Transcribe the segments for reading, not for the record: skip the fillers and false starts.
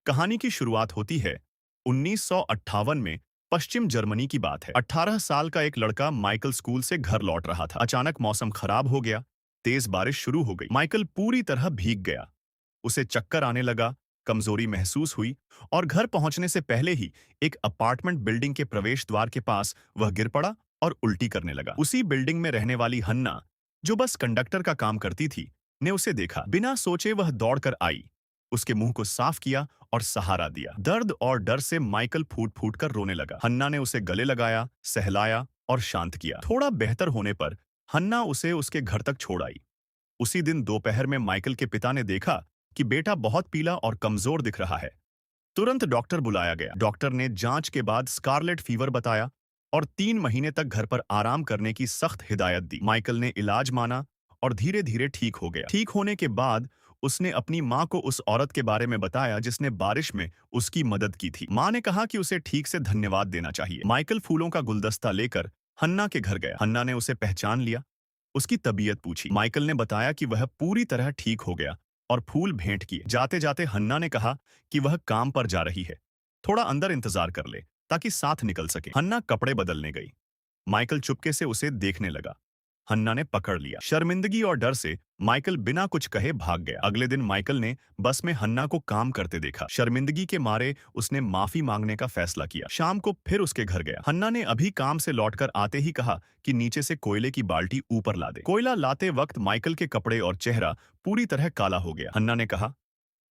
कहानी की शुरुआत होती है 1958 में। पश्चिम जर्मनी की बात है। 18 साल का एक लड़का माइकल स्कूल से घर लौट रहा था। अचानक मौसम खराब हो गया। तेज बारिश शुरू हो गई। माइकल पूरी तरह भीग गया। उसे चक्कर आने लगा, कमजोरी महसूस हुई और घर पहुंचने से पहले ही एक अपार्टमेंट बिल्डिंग के प्रवेश द्वार के पास वह गिर पड़ा और उल्टी करने लगा। उसी बिल्डिंग में रहने वाली हन्ना, जो बस कंडक्टर का काम करती थी, ने उसे देखा। बिना सोचे वह दौड़कर आई, उसके मुंह को साफ किया और सहारा दिया। दर्द और डर से माइकल फूट फूट कर रोने लगा। हन्ना ने उसे गले लगाया, सहलाया और शांत किया। थोड़ा बेहतर होने पर हन्ना उसे उसके घर तक छोड़ आई। उसी दिन दोपहर में माइकल के पिता ने देखा कि बेटा बहुत पीला और कमजोर दिख रहा है। तुरंत डॉक्टर बुलाया गया। डॉक्टर ने जांच के बाद स्कारलेट फीवर बताया और 3 महीने तक घर पर आराम करने की सख्त हिदायत दी। माइकल ने इलाज माना और धीरे धीरे ठीक हो गया। ठीक होने के बाद उसने अपनी माँ को उस औरत के बारे में बताया जिसने बारिश में उसकी मदद की थी। माँ ने कहा कि उसे ठीक से धन्यवाद देना चाहिए। माइकल फूलों का गुलदस्ता लेकर हन्ना के घर गया। हन्ना ने उसे पहचान लिया, उसकी तबीयत पूछी। माइकल ने बताया कि वह पूरी तरह ठीक हो गया और फूल भेंट किए। जाते जाते हन्ना ने कहा कि वह काम पर जा रही है, थोड़ा अंदर इंतजार कर ले ताकि साथ निकल सके। हन्ना कपड़े बदलने गई। माइकल चुपके से उसे देखने लगा। हन्ना ने पकड़ लिया। शर्मिंदगी और डर से माइकल बिना कुछ कहे भाग गया। अगले दिन माइकल ने बस में हन्ना को काम करते देखा। शर्मिंदगी के मारे उसने माफी मांगने का फैसला किया। शाम को फिर उसके घर गया। हन्ना ने अभी काम से लौटकर आते ही कहा कि नीचे से कोयले की बाल्टी ऊपर ला दे। कोयला लाते वक्त माइकल के कपड़े और चेहरा पूरी तरह काला हो गया। हन्ना ने कहा,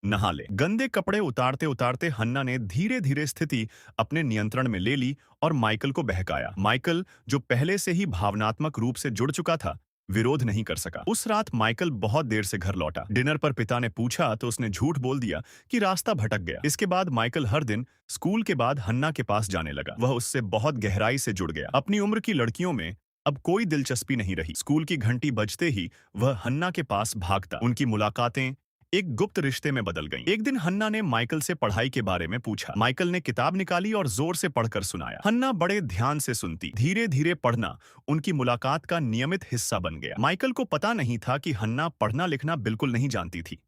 नहा ले। गंदे कपड़े उतारते उतारते हन्ना ने धीरे धीरे स्थिति अपने नियंत्रण में ले ली और माइकल को बहकाया। माइकल, जो पहले से ही भावनात्मक रूप से जुड़ चुका था, विरोध नहीं कर सका। उस रात माइकल बहुत देर से घर लौटा। डिनर पर पिता ने पूछा तो उसने झूठ बोल दिया कि रास्ता भटक गया। इसके बाद माइकल हर दिन स्कूल के बाद हन्ना के पास जाने लगा। वह उससे बहुत गहराई से जुड़ गया। अपनी उम्र की लड़कियों में अब कोई दिलचस्पी नहीं रही। स्कूल की घंटी बजते ही वह हन्ना के पास भागता। उनकी मुलाकातें एक गुप्त रिश्ते में बदल गईं। एक दिन हन्ना ने माइकल से पढ़ाई के बारे में पूछा। माइकल ने किताब निकाली और जोर से पढ़कर सुनाया। हन्ना बड़े ध्यान से सुनती। धीरे धीरे पढ़ना उनकी मुलाकात का नियमित हिस्सा बन गया। माइकल को पता नहीं था कि हन्ना पढ़ना लिखना बिल्कुल नहीं जानती थी।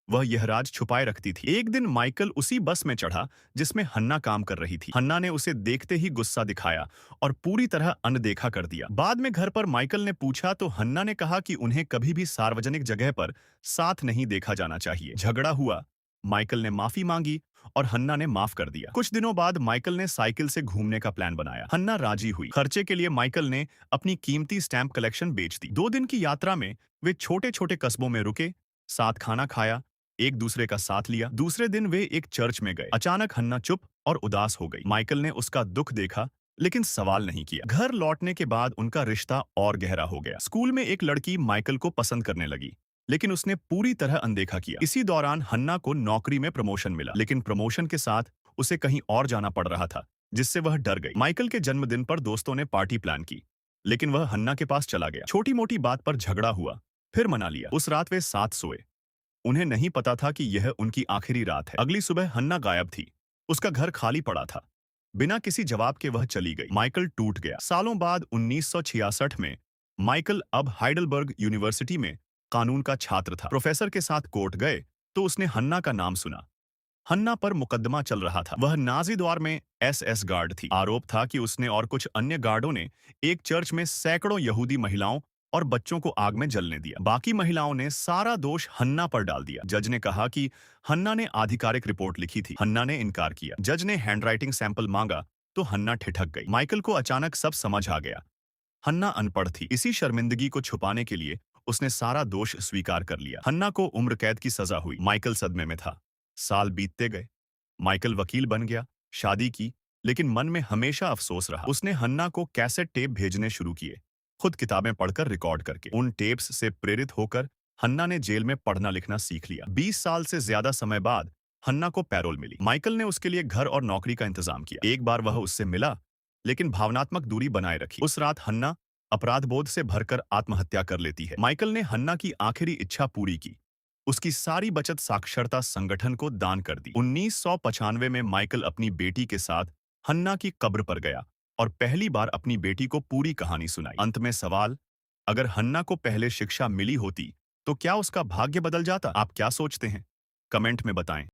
वह यह राज छुपाए रखती थी। एक दिन माइकल उसी बस में चढ़ा जिसमें हन्ना काम कर रही थी। हन्ना ने उसे देखते ही गुस्सा दिखाया और पूरी तरह अनदेखा कर दिया। बाद में घर पर माइकल ने पूछा तो हन्ना ने कहा कि उन्हें कभी भी सार्वजनिक जगह पर साथ नहीं देखा जाना चाहिए। झगड़ा हुआ, माइकल ने माफी मांगी और हन्ना ने माफ कर दिया। कुछ दिनों बाद माइकल ने साइकिल से घूमने का प्लान बनाया। हन्ना राजी हुई। खर्चे के लिए माइकल ने अपनी कीमती स्टैंप कलेक्शन बेच दी। 2 दिन की यात्रा में वे छोटे छोटे कस्बों में रुके, साथ खाना खाया, एक दूसरे का साथ लिया। दूसरे दिन वे एक चर्च में गए। अचानक हन्ना चुप और उदास हो गई। माइकल ने उसका दुख देखा लेकिन सवाल नहीं किया। घर लौटने के बाद उनका रिश्ता और गहरा हो गया। स्कूल में एक लड़की माइकल को पसंद करने लगी लेकिन उसने पूरी तरह अनदेखा किया। इसी दौरान हन्ना को नौकरी में प्रमोशन मिला लेकिन प्रमोशन के साथ उसे कहीं और जाना पड़ रहा था जिससे वह डर गई। माइकल के जन्मदिन पर दोस्तों ने पार्टी प्लान की लेकिन वह हन्ना के पास चला गया। छोटी मोटी बात पर झगड़ा हुआ, फिर मना लिया। उस रात वे साथ सोए। उन्हें नहीं पता था कि यह उनकी आखिरी रात है। अगली सुबह हन्ना गायब थी। उसका घर खाली पड़ा था। बिना किसी जवाब के वह चली गई। माइकल टूट गया। सालों बाद 1966 में माइकल अब हाइडलबर्ग यूनिवर्सिटी में कानून का छात्र था। प्रोफेसर के साथ कोर्ट गए तो उसने हन्ना का नाम सुना। हन्ना पर मुकदमा चल रहा था। वह नाजी द्वार में एसएस गार्ड थी। आरोप था कि उसने और कुछ अन्य गार्डों ने एक चर्च में सैकड़ों यहूदी महिलाओं और बच्चों को आग में जलने दिया। बाकी महिलाओं ने सारा दोष हन्ना पर डाल दिया। जज ने कहा कि हन्ना ने आधिकारिक रिपोर्ट लिखी थी। हन्ना ने इनकार किया। जज ने हैंडराइटिंग सैंपल मांगा तो हन्ना ठिठक गई। माइकल को अचानक सब समझ आ गया। हन्ना अनपढ़ थी। इसी शर्मिंदगी को छुपाने के लिए उसने सारा दोष स्वीकार कर लिया। हन्ना को उम्र कैद की सजा हुई। माइकल सदमे में था। साल बीतते गए। माइकल वकील बन गया, शादी की, लेकिन मन में हमेशा अफसोस रहा। उसने हन्ना को कैसेट टेप भेजने शुरू किए, खुद किताबें पढ़कर रिकॉर्ड करके। उन टेप्स से प्रेरित होकर हन्ना ने जेल में पढ़ना लिखना सीख लिया। 20 साल से ज्यादा समय बाद हन्ना को पैरोल मिली। माइकल ने उसके लिए घर और नौकरी का इंतजाम किया। एक बार वह उससे मिला लेकिन भावनात्मक दूरी बनाए रखी। उस रात हन्ना अपराध बोध से भरकर आत्महत्या कर लेती है। माइकल ने हन्ना की आखिरी इच्छा पूरी की। उसकी सारी बचत साक्षरता संगठन को दान कर दी। 1995 में माइकल अपनी बेटी के साथ हन्ना की कब्र पर गया और पहली बार अपनी बेटी को पूरी कहानी सुनाई। अंत में सवाल, अगर हन्ना को पहले शिक्षा मिली होती तो क्या उसका भाग्य बदल जाता? आप क्या सोचते हैं? कमेंट में बताएं।